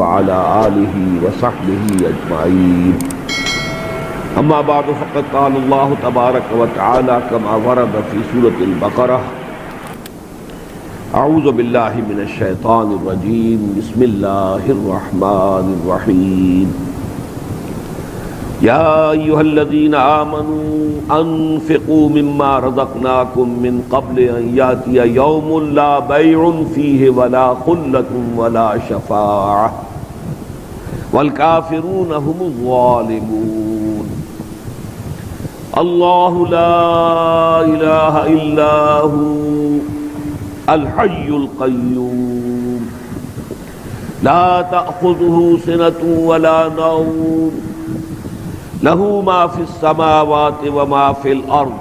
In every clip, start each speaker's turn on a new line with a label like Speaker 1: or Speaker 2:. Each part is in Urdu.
Speaker 1: وعلى آله وصحبه أجمعين. أما بعد فقد قال الله تبارك وتعالى كما ورد في سورة البقرة: أعوذ بالله من الشيطان الرجيم بسم الله الرحمن الرحيم. يا أيها الذين آمنوا أنفقوا مما رزقناكم من قبل أن يأتي يوم لا بيع فيه ولا خلة ولا شفاعة والكافرون هم الظالمون. الله لا إله إلا هو الحي القيوم لا تأخذه سنة ولا نوم له ما في السماوات وما في الأرض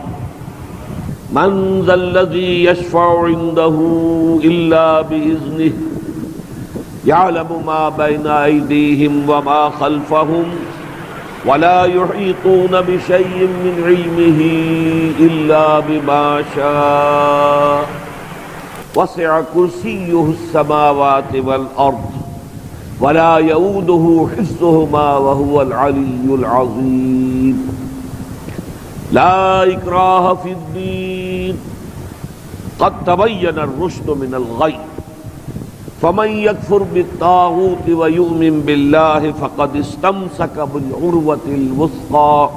Speaker 1: من ذا الذي يشفع عنده إلا بإذنه يعلم ما بين أيديهم وما خلفهم ولا يحيطون بشيء من علمه إلا بما شاء وسع كرسيه السماوات والأرض ولا يؤوده حفظهما وهو العلي العظيم. لا إكراه في الدين قد تبين الرشد من الغي فمن يكفر بالطاغوت ويؤمن بالله فقد استمسك بالعروة الوثقى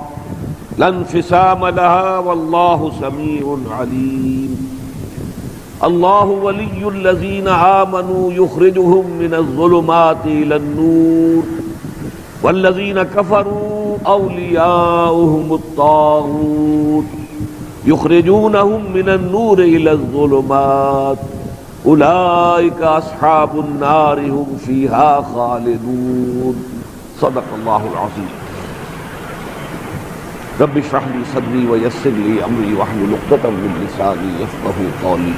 Speaker 1: لا انفصام لها والله سميع عليم. الله ولي الذين آمنوا يخرجهم من الظلمات إلى النور والذين كفروا أولياؤهم الطاغوت يخرجونهم من النور إلى الظلمات أولئك أصحاب النار هم فيها خالدون. صدق الله العظيم. رب اشرح لي صدري ويسر لي أمري واحلل عقدة من لساني يفقهوا قولي.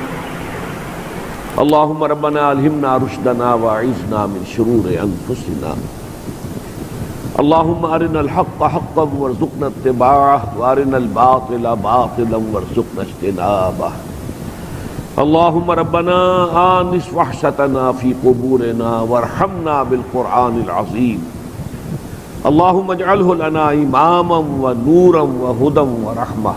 Speaker 1: اللهم ربنا الہمنا رشدنا واعذنا من شرور انفسنا. اللهم ارنا الحق حقا وارزقنا اتباعه وارنا الباطل باطلا وارزقنا اجتنابه. اللهم ربنا آنس وحشتنا في قبورنا وارحمنا بالقرآن العظيم. اللهم اجعله لنا إماما ونورا وهدى ورحمة.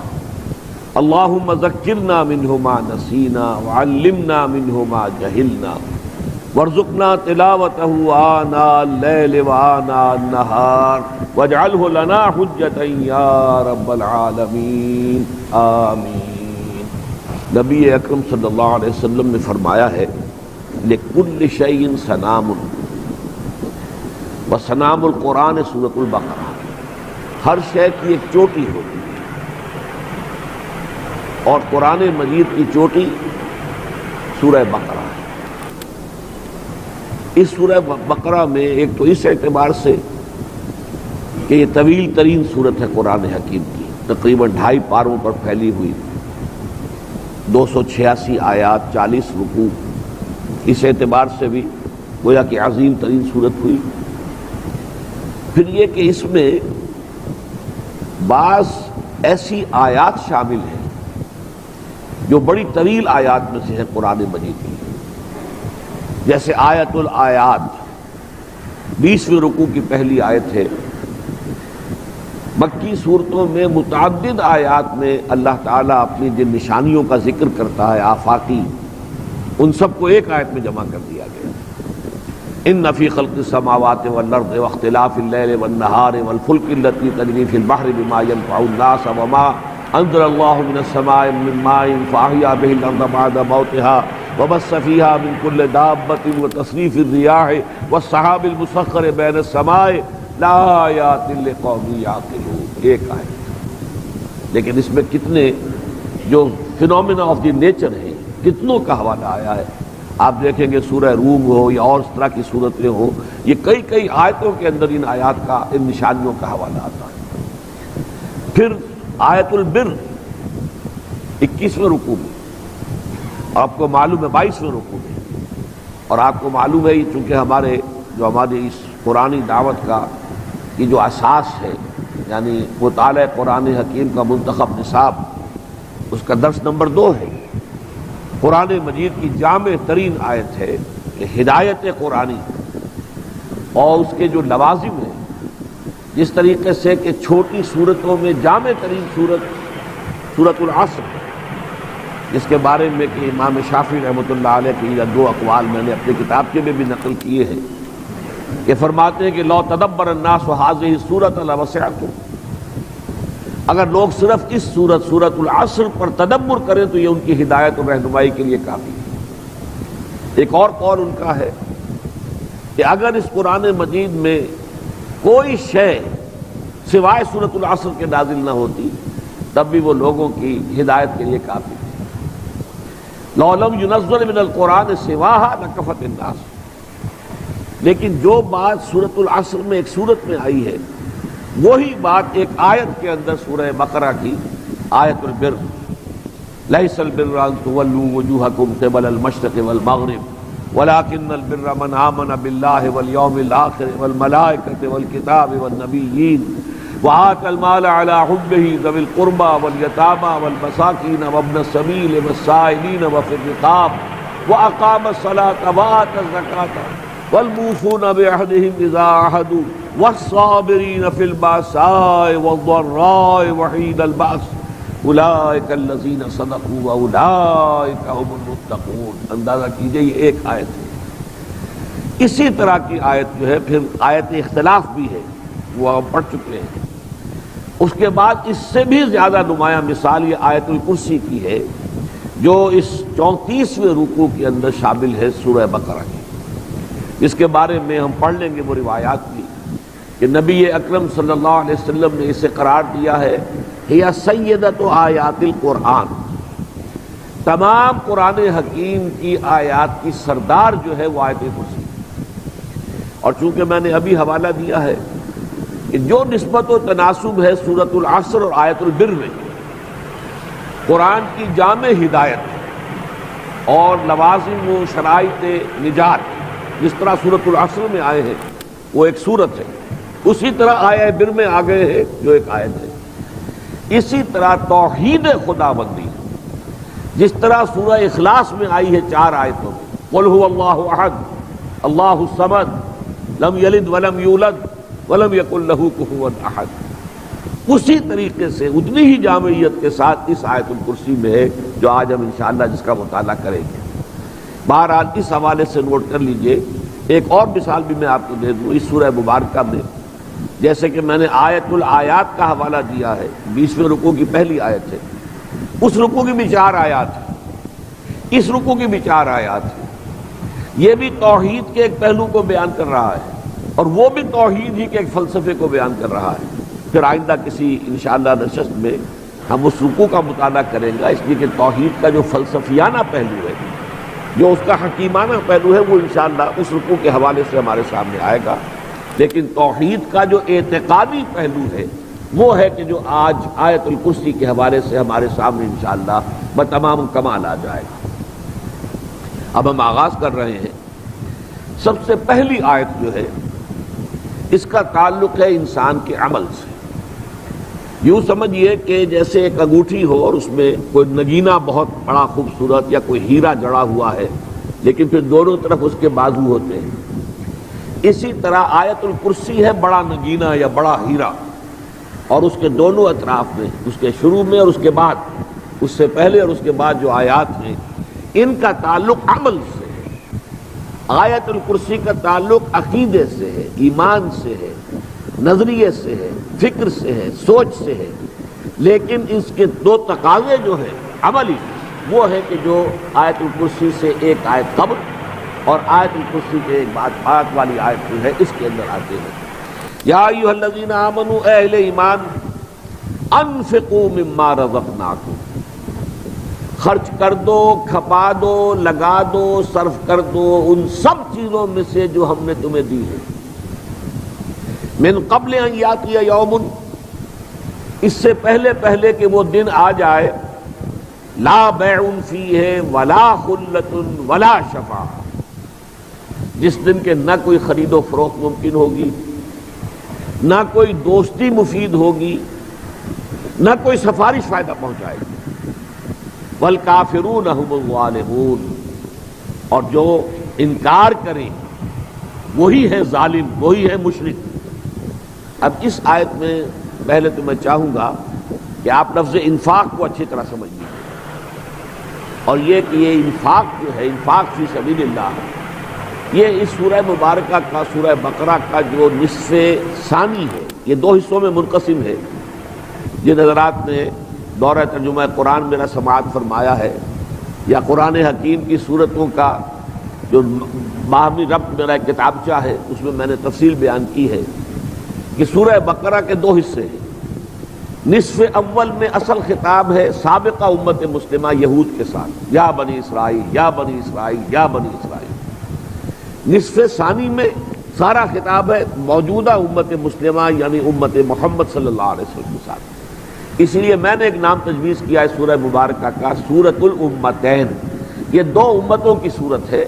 Speaker 1: اللهم ذكرنا منه ما نسينا وعلمنا منه ما جهلنا وارزقنا تلاوته آناء الليل وآناء النهار واجعله لنا حجة يا رب العالمین آمین. نبی اکرم صلی اللہ علیہ وسلم نے فرمایا ہے: لکل شیء سنام وسنام القرآن سورۃ البقرہ. ہر شے کی ایک چوٹی ہوتی ہے اور قرآن مجید کی چوٹی سورہ بقرہ ہے. اس سورہ بقرہ میں ایک تو اس اعتبار سے کہ یہ طویل ترین سورت ہے قرآن حکیم کی، تقریباً 2.5 پاروں پر پھیلی ہوئی، 286 آیات، 40 رکوع. اس اعتبار سے بھی گویا کہ عظیم ترین سورت ہوئی. پھر یہ کہ اس میں بعض ایسی آیات شامل ہیں جو بڑی طویل آیات میں سے ہے قرآن مجید کی، جیسے آیت الآیات 20ویں رکوع کی پہلی آیت ہے. مکی صورتوں میں متعدد آیات میں اللہ تعالیٰ اپنی جن نشانیوں کا ذکر کرتا ہے آفاقی، ان سب کو ایک آیت میں جمع کر دیا گیا. ان فی خلق السماوات والارض واختلاف اللیل والنہار والفلک التی تجری فی البحر بما ينفع الناس وما انزل اللہ من السماء من ماء فاحیا به الارض بعد موتها وبث فيها من كل دابة وتصريف الرياح والسحاب المسخر بين السماء لآیات لقوم یعقلون. ایک آیت، لیکن اس میں کتنے جو فینومینا آف دی نیچر ہیں کتنوں کا حوالہ آیا ہے. آپ دیکھیں گے سورہ روم ہو یا اور اس طرح کی صورتیں ہوں، یہ کئی آیتوں کے اندر ان آیات کا، ان نشانیوں کا حوالہ آتا ہے. پھر آیت البر 21ویں رکوع میں، آپ کو معلوم ہے 22ویں رکوع میں، اور آپ کو معلوم ہے چونکہ ہماری اس قرآنی دعوت کا یہ جو اساس ہے، یعنی مطالعہ قرآن حکیم کا منتخب نصاب، اس کا درس نمبر 2 ہے. قرآن مجید کی جامع ترین آیت ہے ہدایت قرآنی، اور اس کے جو لوازم ہیں، جس طریقے سے کہ چھوٹی صورتوں میں جامع ترین صورت سورۃ العصر، جس کے بارے میں کہ امام شافعی رحمۃ اللہ علیہ کی یا دو اقوال میں نے اپنی کتاب کے میں بھی نقل کیے ہیں کہ فرماتے ہیں کہ لو تدبر الناس هذه السورۃ لوسعتهم، اگر لوگ صرف اس سورۃ العصر پر تدبر کریں تو یہ ان کی ہدایت اور رہنمائی کے لیے کافی ہے۔ ایک اور قول ان کا ہے کہ اگر اس قرآن مجید میں کوئی شے سوائے سورۃ العصر کے نازل نہ ہوتی تب بھی وہ لوگوں کی ہدایت کے لیے کافی ہے۔ لو لم ينزل من القرآن سواها لکفت الناس، لیکن جو بات سورۃ العصر میں ایک سورت میں آئی ہے وہی بات ایک آیت کے اندر سورہ بقرہ کی آیت البر، لیس البر ان تولوا وجوہکم قبل المشرق والمغرب ولكن البر من آمن باللہ والیوم الآخر والملائکۃ والکتاب والنبیین وآتى المال على حبه ذوي القربى واليتامى والمساكين وابن السبيل والسائلين وفي الرقاب وأقام الصلاة وآتى الزكاة والموفون بعهدهم إذا عاهدوا والصابرين في البأساء والضراء وحين البأس أولئك الذين صدقوا وأولئك هم المتقون۔ اندازہ کیجئے یہ ایک آیت ہے۔ اسی طرح کی آیت جو ہے پھر آیت اختلاف بھی ہے، وہ ہم پڑھ چکے ہیں۔ اس کے بعد اس سے بھی زیادہ نمایاں مثال یہ آیت الکرسی کی ہے جو اس 34ویں رکوع کے اندر شامل ہے سورہ بقرہ کی، جس کے بارے میں ہم پڑھ لیں گے وہ روایات بھی کہ نبی اکرم صلی اللہ علیہ وسلم نے اسے قرار دیا ہے ہی سیدۃ آیات القرآن، تمام قرآن حکیم کی آیات کی سردار جو ہے وہ آیت کرسی۔ اور چونکہ میں نے ابھی حوالہ دیا ہے کہ جو نسبت و تناسب ہے سورۃ العصر اور آیت البر میں قرآن کی جامع ہدایت اور لوازم و شرائط نجات جس طرح سورۃ العصر میں آئے ہیں وہ ایک سورت ہے، اسی طرح آیت بر میں آ گئے ہیں جو ایک آیت ہے۔ اسی طرح توحید خدا بندی جس طرح سورہ اخلاص میں آئی ہے 4 آیتوں میں، قل هو اللہ احد اللہ الصمد لم یلد ولم یولد ولم یکن لہ کفوا احد، اسی طریقے سے اتنی ہی جامعیت کے ساتھ اس آیت الکرسی میں ہے جو آج ہم انشاءاللہ جس کا مطالعہ کریں گے۔ بہرحال اس حوالے سے نوٹ کر لیجئے۔ ایک اور مثال بھی میں آپ کو دے دوں اس سورہ مبارکہ میں، جیسے کہ میں نے آیت الآیات کا حوالہ دیا ہے، 20ویں رکوع کی پہلی آیت ہے، اس رکوع کی بھی 4 آیات ہیں، اس رکوع کی بھی 4 آیات ہیں۔ یہ بھی توحید کے ایک پہلو کو بیان کر رہا ہے اور وہ بھی توحید ہی کے ایک فلسفے کو بیان کر رہا ہے۔ پھر آئندہ کسی انشاءاللہ نشست میں ہم اس رکوع کا مطالعہ کریں گا، اس لیے کہ توحید کا جو فلسفیانہ پہلو ہے، جو اس کا حکیمانہ پہلو ہے، وہ انشاءاللہ اس رکوع کے حوالے سے ہمارے سامنے آئے گا۔ لیکن توحید کا جو اعتقادی پہلو ہے وہ ہے کہ جو آج آیت الکرسی کے حوالے سے ہمارے سامنے انشاءاللہ بتمام کمال آ جائے گا۔ اب ہم آغاز کر رہے ہیں۔ سب سے پہلی آیت جو ہے اس کا تعلق ہے انسان کے عمل سے۔ یوں سمجھیے کہ جیسے ایک انگوٹھی ہو اور اس میں کوئی نگینہ بہت بڑا خوبصورت یا کوئی ہیرا جڑا ہوا ہے، لیکن پھر دونوں طرف اس کے بازو ہوتے ہیں، اسی طرح آیت الکرسی ہے بڑا نگینہ یا بڑا ہیرا، اور اس کے دونوں اطراف میں، اس کے شروع میں اور اس کے بعد، اس سے پہلے اور اس کے بعد جو آیات ہیں ان کا تعلق عمل سے ہے۔ آیت الکرسی کا تعلق عقیدے سے ہے، ایمان سے ہے، نظریے سے ہے، فکر سے ہے، سوچ سے ہے، لیکن اس کے 2 تقاضے جو ہیں عملی، وہ ہے کہ جو آیت الکرسی سے ایک آیت قبل اور آیت الکرسی کے ایک بعد والی آیت جو ہے اس کے اندر آتے ہیں۔ یا ایھا الذین آمنوا، اے اہل ایمان، انفقوا مما رزقناکم، خرچ کر دو، کھپا دو، لگا دو، صرف کر دو ان سب چیزوں میں سے جو ہم نے تمہیں دی ہے۔ من قبل ان یاتی یوم، اس سے پہلے کہ وہ دن آ جائے، لا بیع فیہ ولا خلۃ ولا شفاعہ، جس دن کے نہ کوئی خرید و فروخت ممکن ہوگی، نہ کوئی دوستی مفید ہوگی، نہ کوئی سفارش فائدہ پہنچائے گی۔ والکافرون هم الظالمون، اور جو انکار کریں وہی ہے ظالم، وہی ہے مشرک۔ اب اس آیت میں پہلے تو میں چاہوں گا کہ آپ لفظ انفاق کو اچھی طرح سمجھ لیجیے، اور یہ کہ یہ انفاق جو ہے، انفاق فی سبیل اللہ، یہ اس سورہ مبارکہ کا، سورہ بقرہ کا جو نصف ثانی ہے، یہ دو حصوں میں منقسم ہے۔ جن حضرات نے دورہ ترجمہ قرآن میرا سماعت فرمایا ہے، یا قرآن حکیم کی صورتوں کا جو باہمی ربط میرا ایک کتابچہ ہے، اس میں میں نے تفصیل بیان کی ہے کہ سورہ بقرہ کے دو حصے ہیں۔ نصف اول میں اصل خطاب ہے سابقہ امت مسلمہ یہود کے ساتھ، یا بنی اسرائیل یا بنی اسرائیل یا بنی اسرائیل۔ نصف ثانی میں سارا خطاب ہے موجودہ امت مسلمہ یعنی امت محمد صلی اللہ علیہ وسلم کے ساتھ۔ اس لیے میں نے ایک نام تجویز کیا ہے سورہ مبارکہ کا سورۃ الامتین۔ یہ دو امتوں کی صورت ہے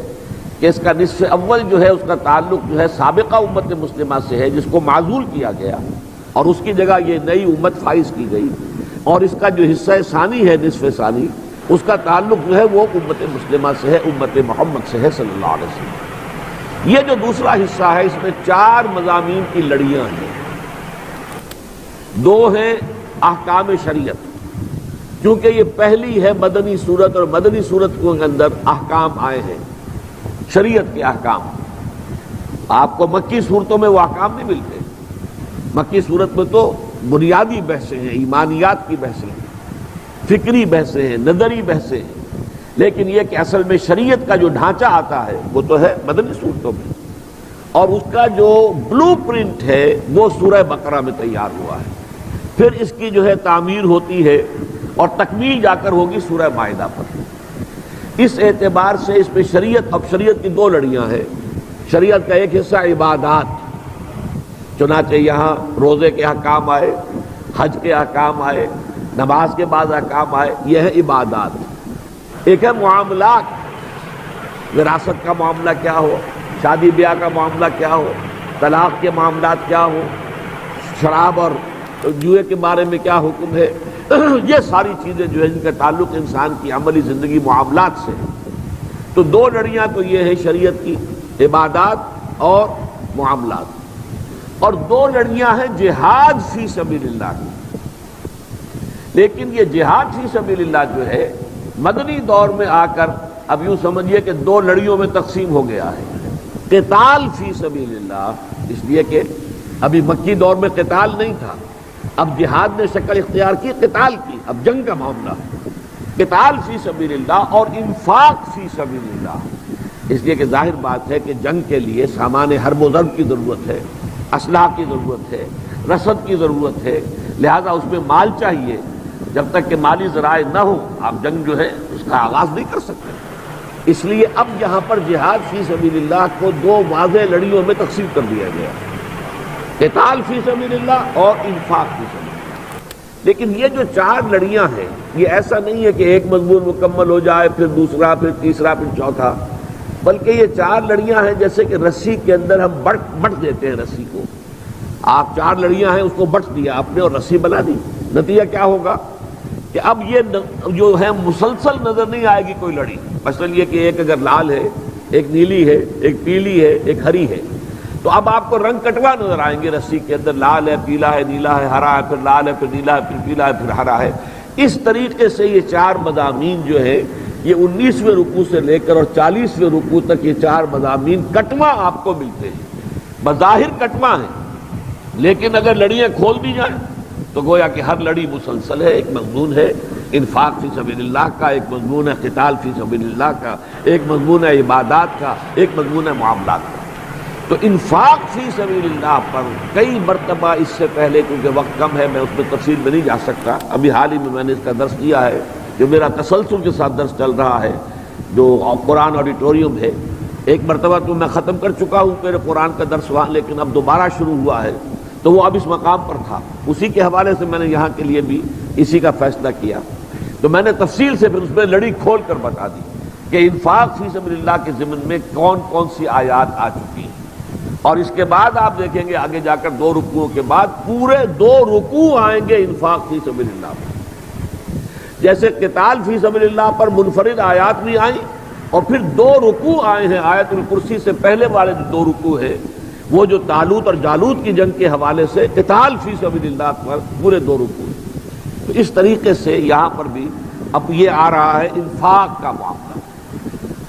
Speaker 1: کہ اس کا نصف اول جو ہے اس کا تعلق جو ہے سابقہ امت مسلمہ سے ہے، جس کو معزول کیا گیا اور اس کی جگہ یہ نئی امت فائز کی گئی، اور اس کا جو حصہ ثانی ہے نصف ثانی، اس کا تعلق جو ہے وہ امت مسلمہ سے ہے، امت محمد سے ہے صلی اللہ علیہ وسلم۔ یہ جو دوسرا حصہ ہے اس میں 4 مضامین کی لڑیاں ہیں۔ 2 ہیں احکام شریعت، کیونکہ یہ پہلی ہے مدنی صورت، اور مدنی صورت کے اندر احکام آئے ہیں، شریعت کے احکام۔ آپ کو مکی صورتوں میں وہ احکام نہیں ملتے۔ مکی صورت میں تو بنیادی بحثیں ہیں، ایمانیات کی بحثیں ہیں، فکری بحثیں ہیں، نظری بحثیں ہیں، لیکن یہ کہ اصل میں شریعت کا جو ڈھانچہ آتا ہے وہ تو ہے مدنی صورتوں میں، اور اس کا جو بلو پرنٹ ہے وہ سورہ بقرہ میں تیار ہوا ہے۔ پھر اس کی جو ہے تعمیر ہوتی ہے اور تکمیل جا کر ہوگی سورہ مائدہ پر۔ اس اعتبار سے اس میں شریعت، اب شریعت کی 2 لڑیاں ہیں۔ شریعت کا ایک حصہ عبادات، چنانچہ یہاں روزے کے احکام آئے، حج کے احکام آئے، نماز کے بعد احکام آئے، یہ ہے عبادات۔ ایک ہے معاملات، وراثت کا معاملہ کیا ہو، شادی بیاہ کا معاملہ کیا ہو، طلاق کے معاملات کیا ہو، شراب اور جوئے کے بارے میں کیا حکم ہے، یہ ساری چیزیں جو ہے جن کا تعلق انسان کی عملی زندگی معاملات سے ہے۔ تو 2 لڑیاں تو یہ ہے شریعت کی، عبادات اور معاملات، اور 2 لڑیاں ہیں جہاد فی سبیل اللہ کی۔ لیکن یہ جہاد فی سبیل اللہ جو ہے مدنی دور میں آ کر اب یوں سمجھیے کہ 2 لڑیوں میں تقسیم ہو گیا ہے۔ قتال فی سبیل اللہ، اس لیے کہ ابھی مکی دور میں قتال نہیں تھا، اب جہاد نے شکل اختیار کی قتال کی، اب جنگ کا معاملہ، قتال فی سبیل اللہ اور انفاق فی سبیل اللہ۔ اس لیے کہ ظاہر بات ہے کہ جنگ کے لیے سامان حرب و ضرب کی ضرورت ہے، اسلحہ کی ضرورت ہے، رسد کی ضرورت ہے، لہذا اس میں مال چاہیے۔ جب تک کہ مالی ذرائع نہ ہو آپ جنگ جو ہے اس کا آغاز نہیں کر سکتے۔ اس لیے اب یہاں پر جہاد فی سبیل اللہ کو 2 واضح لڑیوں میں تقسیم کر دیا گیا، قتال فی سبیل اللہ اور انفاق فی سبیل اللہ۔ لیکن یہ جو 4 لڑیاں ہیں یہ ایسا نہیں ہے کہ ایک مضمون مکمل ہو جائے پھر دوسرا پھر تیسرا پھر چوتھا، بلکہ یہ 4 لڑیاں ہیں جیسے کہ رسی کے اندر ہم بٹ دیتے ہیں رسی کو۔ آپ 4 لڑیاں ہیں اس کو بٹ دیا آپ نے اور رسی بنا دی، نتیجہ کیا ہوگا کہ اب یہ جو ہے مسلسل نظر نہیں آئے گی کوئی لڑی۔ مثلا یہ کہ ایک اگر لال ہے، ایک نیلی ہے، ایک پیلی ہے، ایک ہری ہے، تو اب آپ کو رنگ کٹوا نظر آئیں گے رسی کے اندر، لال ہے، پیلا ہے، نیلا ہے، ہرا ہے، پھر لال ہے، پھر نیلا ہے، پھر پیلا ہے، پھر ہرا ہے۔ اس طریقے سے یہ 4 مضامین جو ہے یہ 19ویں رکوع سے لے کر اور 40ویں رکوع تک یہ 4 مضامین کٹوا آپ کو ملتے ہیں، بظاہر کٹوا ہیں، لیکن اگر لڑیاں کھول دی جائیں تو گویا کہ ہر لڑی مسلسل ہے۔ ایک مضمون ہے انفاق فی سبیل اللہ کا، ایک مضمون ہے قتال فی سبیل اللہ کا، ایک مضمون ہے عبادات کا، ایک مضمون ہے معاملات کا۔ تو انفاق فی سبیل اللہ پر کئی مرتبہ اس سے پہلے، کیونکہ وقت کم ہے میں اس میں تفصیل میں نہیں جا سکتا، ابھی حال ہی میں نے اس کا درس دیا ہے، جو میرا تسلسل کے ساتھ درس چل رہا ہے جو قرآن آڈیٹوریم ہے۔ ایک مرتبہ تو میں ختم کر چکا ہوں میرے قرآن کا درس وہاں، لیکن اب دوبارہ شروع ہوا ہے تو وہ اب اس مقام پر تھا، اسی کے حوالے سے میں نے یہاں کے لیے بھی اسی کا فیصلہ کیا۔ تو میں نے تفصیل سے پھر اس میں لڑی کھول کر بتا دی کہ انفاق فی سبیل اللہ کے ضمن میں کون کون سی آیات آ چکی ہیں، اور اس کے بعد آپ دیکھیں گے آگے جا کر 2 رکوعوں کے بعد پورے 2 رکوع آئیں گے انفاق فی سبیل اللہ پر۔ جیسے قتال فی سبیل اللہ پر منفرد آیات بھی آئیں، اور پھر 2 رکوع آئے ہیں آیت الکرسی سے پہلے والے جو 2 رکوع ہیں وہ جو طالوت اور جالوت کی جنگ کے حوالے سے قتال فی سبیل اللہ پر پورے 2 رکوع ہیں۔ تو اس طریقے سے یہاں پر بھی اب یہ آ رہا ہے انفاق کا معاملہ۔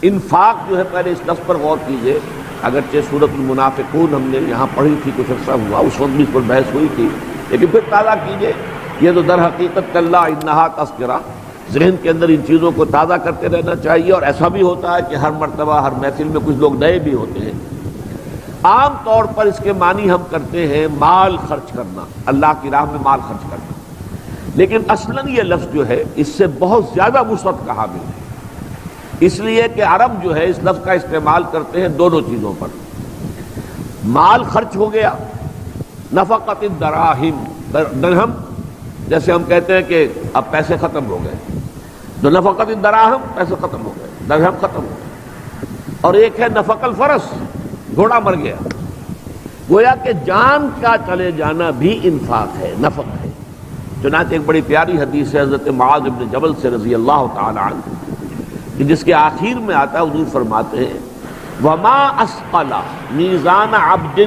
Speaker 1: انفاق جو ہے، پہلے اس لفظ پر غور کیجئے، اگرچہ سورۃ المنافقون ہم نے یہاں پڑھی تھی، کچھ عرصہ ہوا، اس وقت بھی اس پر بحث ہوئی تھی، لیکن پھر تازہ کیجئے۔ یہ تو در حقیقت کلا انہا تذکرہ، ذہن کے اندر ان چیزوں کو تازہ کرتے رہنا چاہیے، اور ایسا بھی ہوتا ہے کہ ہر مرتبہ ہر محفل میں کچھ لوگ نئے بھی ہوتے ہیں۔ عام طور پر اس کے معنی ہم کرتے ہیں مال خرچ کرنا، اللہ کی راہ میں مال خرچ کرنا، لیکن اصلاً یہ لفظ جو ہے اس سے بہت زیادہ وسعت کا حامل ہے، اس لیے کہ عرب جو ہے اس لفظ کا استعمال کرتے ہیں دونوں چیزوں پر۔ مال خرچ ہو گیا، نفقت الدراہم، درہم، جیسے ہم کہتے ہیں کہ اب پیسے ختم ہو گئے، جو نفقت الدراہم، پیسے ختم ہو گئے، درہم ختم ہو گئے۔ اور ایک ہے نفق الفرس، گھوڑا مر گیا، گویا کہ جان کا چلے جانا بھی انفاق ہے، نفق ہے۔ چنانچہ ایک بڑی پیاری حدیث ہے حضرت معاذ بن جبل سے رضی اللہ تعالی عنہ، کہ جس کے آخر میں آتا ہے، حضور فرماتے ہیں وما اسقل میزان عبد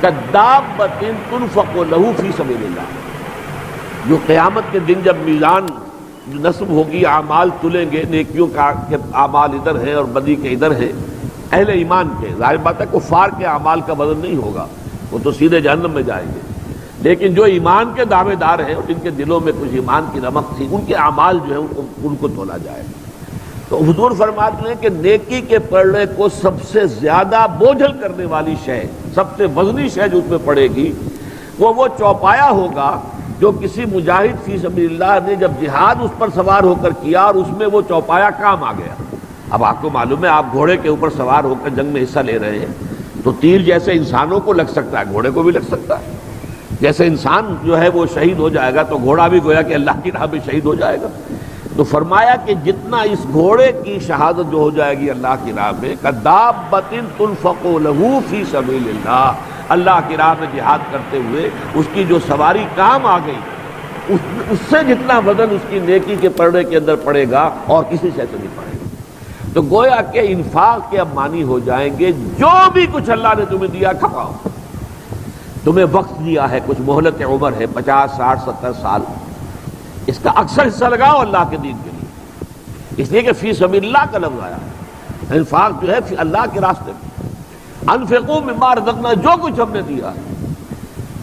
Speaker 1: کدابۃ تنفق له فی سبیل اللہ، جو قیامت کے دن جب میزان نصب ہوگی، اعمال تلیں گے، نیکیوں کا اعمال ادھر ہیں اور بدی کے ادھر ہیں، اہل ایمان کے، ظاہر بات ہے کفار کے اعمال کا وزن نہیں ہوگا، وہ تو سیدھے جہنم میں جائیں گے، لیکن جو ایمان کے دعوے دار ہیں اور جن کے دلوں میں کچھ ایمان کی رمق تھی، ان کے اعمال جو ہیں ان کو تولا جائے گا۔ تو حضور فرماتے ہیں کہ نیکی کے پڑھنے کو سب سے زیادہ بوجھل کرنے والی شے، سب سے وزنی شے جو اس میں پڑے گی، وہ چوپایا ہوگا جو کسی مجاہد فی سبیل اللہ نے جب جہاد اس پر سوار ہو کر کیا اور اس میں وہ چوپایا کام آ گیا۔ اب آپ کو معلوم ہے، آپ گھوڑے کے اوپر سوار ہو کر جنگ میں حصہ لے رہے ہیں تو تیر جیسے انسانوں کو لگ سکتا ہے، گھوڑے کو بھی لگ سکتا ہے۔ جیسے انسان جو ہے وہ شہید ہو جائے گا تو گھوڑا بھی گویا کہ اللہ کی راہ میں شہید ہو جائے گا۔ تو فرمایا کہ جتنا اس گھوڑے کی شہادت جو ہو جائے گی اللہ کی راہ میں، کدابۃ تنفق له فی سبیل اللہ، اللہ کی راہ میں جہاد کرتے ہوئے اس کی جو سواری کام آ گئی، اس سے جتنا وزن اس کی نیکی کے پڑھنے کے اندر پڑے گا اور کسی شے سے نہیں پڑے گا۔ تو گویا کہ انفاق کے اب معنی ہو جائیں گے جو بھی کچھ اللہ نے تمہیں دیا کھپاؤ۔ تمہیں وقت دیا ہے، کچھ مہلت عمر ہے، 50 60 70 سال، اس کا اکثر حصہ لگاؤ اللہ کے دین کے لیے، اس لیے کہ فی سبیل اللہ کا لفظ آیا ہے۔ انفاق جو ہے اللہ کے راستے میں، انفقوا مما رزقنا، جو کچھ ہم نے دیا ہے،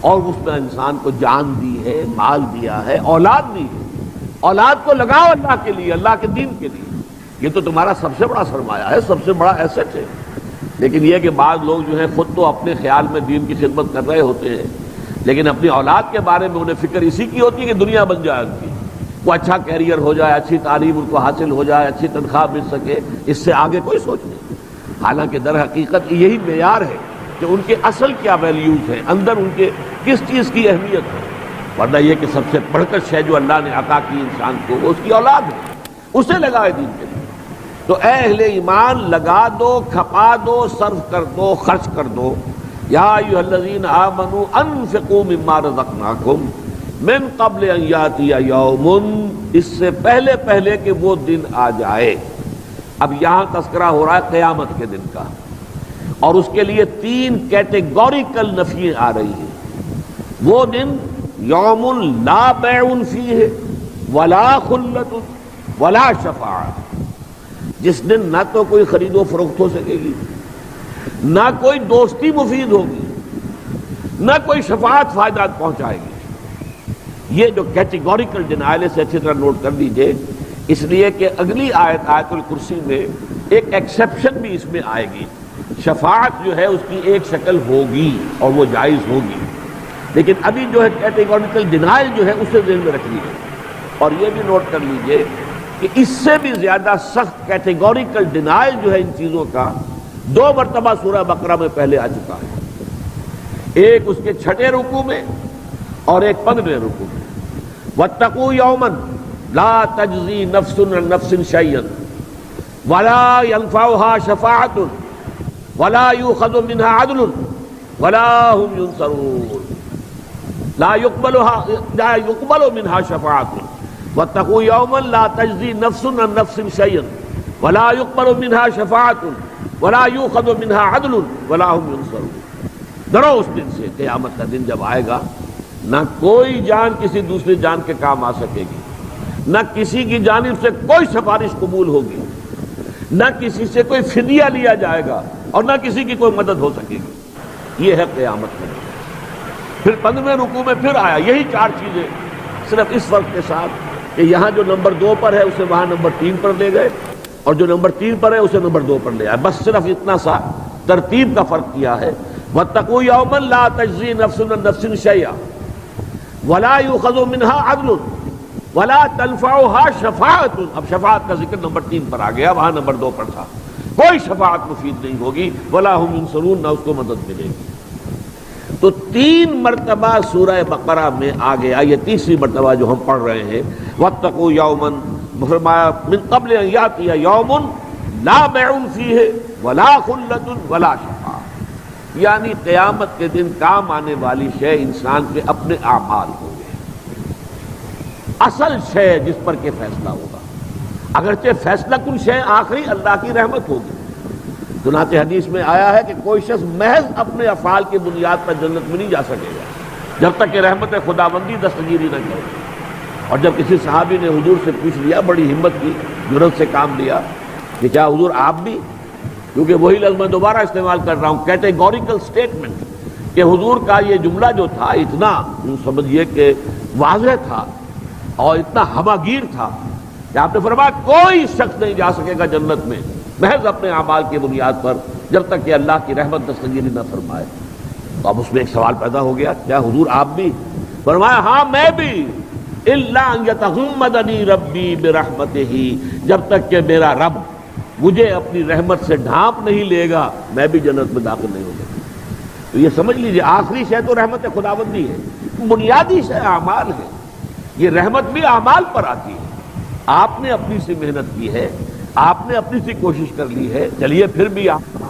Speaker 1: اور اس میں انسان کو جان دی ہے، مال دیا ہے، اولاد دی ہے، اولاد کو لگاؤ اللہ کے لیے، اللہ کے دین کے لیے، یہ تو تمہارا سب سے بڑا سرمایہ ہے، سب سے بڑا ایسٹ ہے۔ لیکن یہ کہ بعض لوگ جو ہیں خود تو اپنے خیال میں دین کی خدمت کر رہے ہوتے ہیں، لیکن اپنی اولاد کے بارے میں انہیں فکر اسی کی ہوتی ہے کہ دنیا بن جائے ان کی، وہ اچھا کیریئر ہو جائے، اچھی تعلیم ان کو حاصل ہو جائے، اچھی تنخواہ مل سکے، اس سے آگے کوئی سوچ نہیں۔ حالانکہ در حقیقت یہی معیار ہے کہ ان کے اصل کیا ویلیوز ہیں، اندر ان کے کس چیز کی اہمیت ہے، ورنہ یہ کہ سب سے بڑھ کر شے جو اللہ نے عطا کی انسان کو وہ اس کی اولاد ہے، اسے لگائے دین کے لیے۔ تو اے اہل ایمان، لگا دو، کھپا دو، صرف کر دو، خرچ کر دو۔ یا ایھا الذین آمنوا انفقوا مما رزقناکم من قبل ان یاتی یوم، اس سے پہلے کہ وہ دن آ جائے۔ اب یہاں تذکرہ ہو رہا ہے قیامت کے دن کا، اور اس کے لیے 3 کیٹیگوریکل نفییں آ رہی ہیں۔ وہ دن یوم لا بیع فیہ ولا خلۃ ولا شفاعۃ، جس دن نہ تو کوئی خرید و فروخت ہو سکے گی، نہ کوئی دوستی مفید ہوگی، نہ کوئی شفاعت فائدات پہنچائے گی۔ یہ جو کیٹیگوریکل ڈینائل ہے، اچھی طرح نوٹ کر لیجئے، اس لیے کہ اگلی آیت آیت الکرسی میں ایک ایکسیپشن بھی اس میں آئے گی۔ شفاعت جو ہے اس کی ایک شکل ہوگی اور وہ جائز ہوگی، لیکن ابھی جو ہے کیٹیگوریکل ڈینائل جو ہے اسے ذہن میں رکھ لیجیے، اور یہ بھی نوٹ کر لیجئے کہ اس سے بھی زیادہ سخت کیٹیگوریکل ڈینائل جو ہے ان چیزوں کا 2 مرتبہ سورہ بقرہ میں پہلے آ چکا ہے، ایک اس کے 6 رکوع میں اور ایک 15 رکوع میں۔ واتقوا یوما لا تجزی نفس عن نفس شیئا ولا ينفعها شفاعة ولا يؤخذ منها عدل ولا هم ينصرون، لا يقبل منها شفاعة واتقوا یوما لا تجزی نفس عن نفس شیئا ولا يقبل منها شفاعة ولا يؤخذ منها عدل ولا هم ينصرون۔ ڈرو اس دن سے، قیامت کا دن جب آئے گا نہ کوئی جان کسی دوسری جان کے کام آ سکے گی، نہ کسی کی جانب سے کوئی سفارش قبول ہوگی، نہ کسی سے کوئی فدیہ لیا جائے گا، اور نہ کسی کی کوئی مدد ہو سکے گی۔ یہ ہے قیامت کا دن۔ پھر 15ویں رکوع میں پھر آیا یہی 4 چیزیں، صرف اس فرق کے ساتھ کہ یہاں جو نمبر 2 پر ہے اسے وہاں نمبر 3 پر لے گئے، اور جو نمبر 3 پر ہے اسے نمبر 2 پر لے آئے، بس صرف اتنا سا ترتیب کا فرق کیا ہے۔ وَاتَّقُوا يَوْمًا لَا تَجْزِي نَفْسٌ عَن نَفْسٍ شَيْئًا وَلَا يُؤْخَذُ مِنْهَا عَدْلٌ وَلَا تَنفَعُهَا شَفَاعَةٌ۔ اب شفاعت کا ذکر نمبر 3 پر آ گیا، وہاں نمبر 2 پر تھا۔ کوئی شفاعت مفید نہیں ہوگی، وَلَا هُمْ يُنصَرُونَ، نہ اس کو مدد ملے گی۔ تو 3 مرتبہ سورہ بقرہ میں آ گیا، یہ تیسری مرتبہ جو ہم پڑھ رہے ہیں، وَاتَّقُوا يَوْمًا، فرمایا من قبل ان یاتی یوم لا بیع فیہ ولا خلۃ ولا شفاعہ، یعنی قیامت کے دن کام آنے والی شے انسان کے اپنے اعمال ہوں گے، اصل شے جس پر کہ فیصلہ ہوگا، اگرچہ فیصلہ کن شے آخری اللہ کی رحمت ہوگی۔ چنانچہ حدیث میں آیا ہے کہ کوئی شخص محض اپنے افعال کی بنیاد پر جنت میں نہیں جا سکے گا جب تک کہ رحمت خداوندی دستگیری نہ کرے۔ اور جب کسی صحابی نے حضور سے پوچھ لیا، بڑی ہمت کی، جرأت سے کام لیا کہ کیا حضور آپ بھی، کیونکہ وہی لفظ میں دوبارہ استعمال کر رہا ہوں، کیٹیگوریکل سٹیٹمنٹ، کہ حضور کا یہ جملہ جو تھا اتنا سمجھیے کہ واضح تھا اور اتنا ہماگیر تھا کہ آپ نے فرمایا کوئی شخص نہیں جا سکے گا جنت میں محض اپنے اعمال کی بنیاد پر جب تک کہ اللہ کی رحمت دستگیری نہ فرمائے۔ تو اب اس میں ایک سوال پیدا ہو گیا، کیا حضور آپ بھی؟ فرمایا ہاں میں بھی، الا ان یتغمدنی ربی برحمتہ، جب تک کہ میرا رب مجھے اپنی رحمت سے ڈھانپ نہیں لے گا میں بھی جنت میں داخل نہیں ہو سکتا۔ تو یہ سمجھ لیجئے آخری شے تو رحمت خداوندی ہے، بنیادی شے اعمال ہے، یہ رحمت بھی اعمال پر آتی ہے۔ آپ نے اپنی سی محنت کی ہے، آپ نے اپنی سی کوشش کر لی ہے، چلیے پھر بھی آپ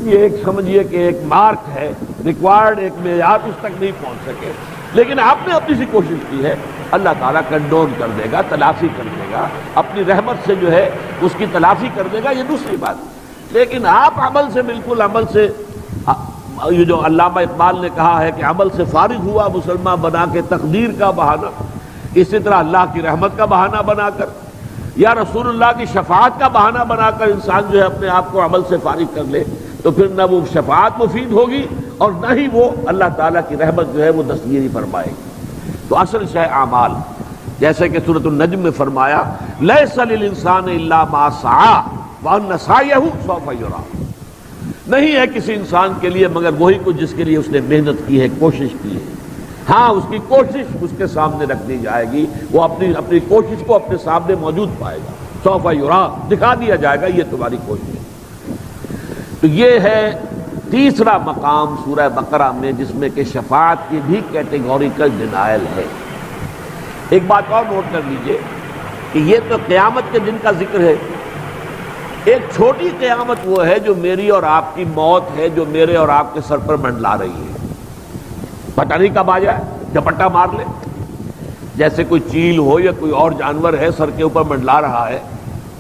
Speaker 1: یہ ایک سمجھیے کہ ایک مارک ہے، ریکوائرڈ ایک معیار، اس تک نہیں پہنچ سکے، لیکن آپ نے اپنی سی کوشش کی ہے، اللہ تعالیٰ کنڈون کر دے گا، تلافی کر دے گا، اپنی رحمت سے جو ہے اس کی تلافی کر دے گا، یہ دوسری بات۔ لیکن آپ عمل سے بالکل عمل سے، یہ جو علامہ اقبال نے کہا ہے کہ عمل سے فارغ ہوا مسلمان بنا کے تقدیر کا بہانہ، اسی طرح اللہ کی رحمت کا بہانہ بنا کر یا رسول اللہ کی شفاعت کا بہانہ بنا کر انسان جو ہے اپنے آپ کو عمل سے فارغ کر لے تو پھر نہ وہ شفاعت مفید ہوگی اور نہ ہی وہ اللہ تعالیٰ کی رحمت جو ہے وہ دستگیری فرمائے گی۔ تو اصل شے اعمال، جیسے کہ سورۃ النجم میں فرمایا لیس للانسان الا ما سعی وان سعیہ سوف یری، نہیں ہے کسی انسان کے لیے مگر وہی کچھ جس کے لیے اس نے محنت کی ہے، کوشش کی ہے۔ ہاں اس کی کوشش اس کے سامنے رکھ دی جائے گی، وہ اپنی کوشش کو اپنے سامنے موجود پائے گا، سوف یری، دکھا دیا جائے گا یہ تمہاری کوشش ہے۔ تو یہ ہے تیسرا مقام سورہ بقرہ میں جس میں کہ شفاعت کی بھی کیٹیگوریکل ڈینائل ہے۔ ایک بات اور نوٹ کر لیجئے کہ یہ تو قیامت کے دن کا ذکر ہے، ایک چھوٹی قیامت وہ ہے جو میری اور آپ کی موت ہے، جو میرے اور آپ کے سر پر منڈلا رہی ہے، پتہ نہیں کب آ جائے، جھپٹا مار لے، جیسے کوئی چیل ہو یا کوئی اور جانور ہے سر کے اوپر منڈلا رہا ہے،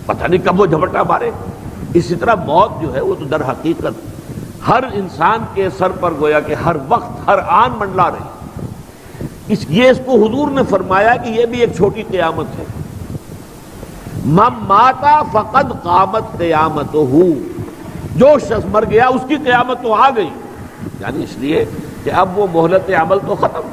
Speaker 1: پتہ نہیں کب وہ جھپٹا مارے۔ اسی طرح موت جو ہے وہ تو در حقیقت ہر انسان کے سر پر گویا کہ ہر وقت ہر آن منڈلا رہی، اس کو حضور نے فرمایا کہ یہ بھی ایک چھوٹی قیامت ہے۔ من مات فقد قامت قیامتہ، جو شخص مر گیا اس کی قیامت تو آ گئی، یعنی اس لیے کہ اب وہ مہلت عمل تو ختم،